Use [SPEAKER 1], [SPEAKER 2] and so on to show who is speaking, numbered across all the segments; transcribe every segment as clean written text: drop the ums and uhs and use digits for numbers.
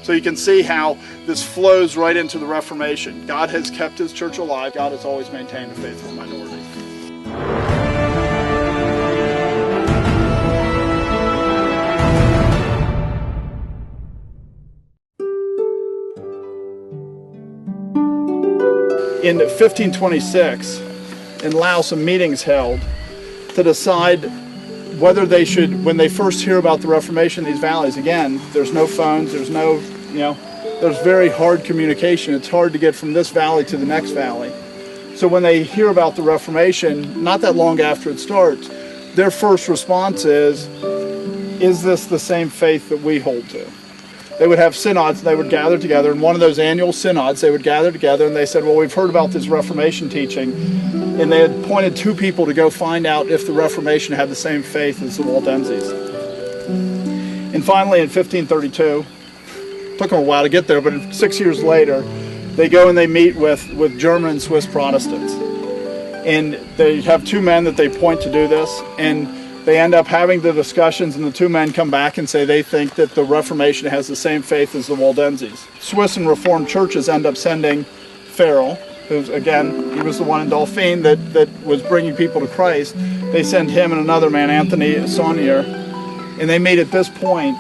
[SPEAKER 1] So you can see how this flows right into the Reformation. God has kept his church alive. God has always maintained a faithful minority. In 1526, in Laos, a meeting's held to decide whether they should, when they first hear about the Reformation in these valleys, again, there's no phones, there's no, there's very hard communication. It's hard to get from this valley to the next valley. So when they hear about the Reformation, not that long after it starts, their first response is this the same faith that we hold to? They would have synods, and they would gather together. In one of those annual synods, they would gather together, and they said, well, we've heard about this Reformation teaching. And they had appointed two people to go find out if the Reformation had the same faith as the Waldenses. And finally, in 1532, it took them a while to get there, but 6 years later, they go and they meet with German and Swiss Protestants. And they have two men that they point to do this, and they end up having the discussions, and the two men come back and say they think that the Reformation has the same faith as the Waldenses. Swiss and Reformed churches end up sending Farel, who's, again, he was the one in Dauphine that was bringing people to Christ. They send him and another man, Anthony Saunier, and they meet at this point.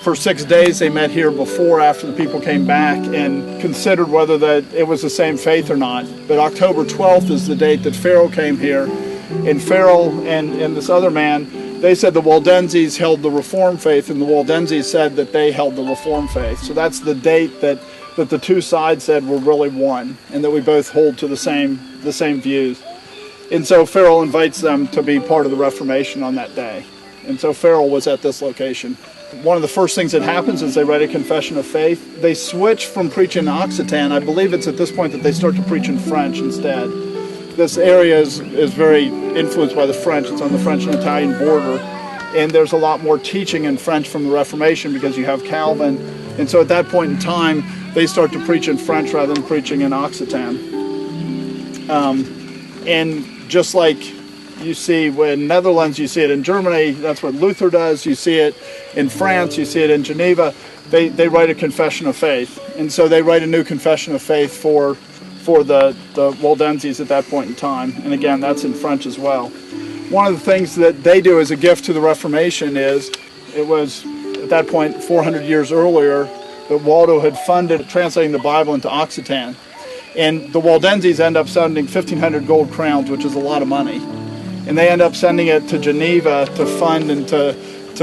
[SPEAKER 1] For 6 days they met here after the people came back, and considered whether that it was the same faith or not. But October 12th is the date that Farel came here. And Farel and this other man, they said the Waldenses held the Reformed faith, and the Waldenses said that they held the Reformed faith. So that's the date that the two sides said we're really one, and that we both hold to the same views. And so Farel invites them to be part of the Reformation on that day. And so Farel was at this location. One of the first things that happens is they write a confession of faith. They switch from preaching in Occitan. I believe it's at this point that they start to preach in French instead. This area is very influenced by the French. It's on the French and Italian border. And there's a lot more teaching in French from the Reformation because you have Calvin. And so at that point in time, they start to preach in French rather than preaching in Occitan. And just like you see in Netherlands, you see it in Germany, that's what Luther does. You see it in France, you see it in Geneva. They write a confession of faith. And so they write a new confession of faith for the Waldenses at that point in time. And again, that's in French as well. One of the things that they do as a gift to the Reformation is, it was at that point 400 years earlier that Waldo had funded translating the Bible into Occitan. And the Waldenses end up sending 1,500 gold crowns, which is a lot of money. And they end up sending it to Geneva to fund and to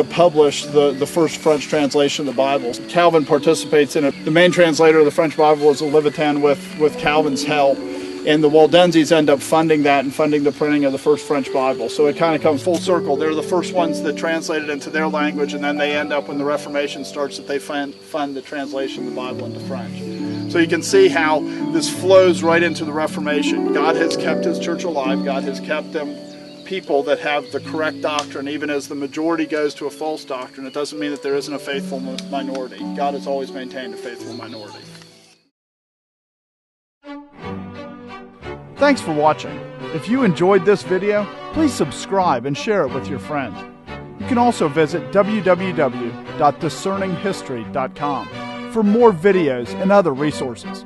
[SPEAKER 1] publish the first French translation of the Bible. Calvin participates in it. The main translator of the French Bible is Levitin with Calvin's help. And the Waldenses end up funding that and funding the printing of the first French Bible. So it kind of comes full circle. They're the first ones that translate it into their language, and then they end up, when the Reformation starts, that they fund the translation of the Bible into French. So you can see how this flows right into the Reformation. God has kept his church alive. God has kept them people that have the correct doctrine, even as the majority goes to a false doctrine. It doesn't mean that there isn't a faithful minority. God has always maintained a faithful minority. Thanks for watching. If you enjoyed this video, please subscribe and share it with your friends. You can also visit www.discerninghistory.com for more videos and other resources.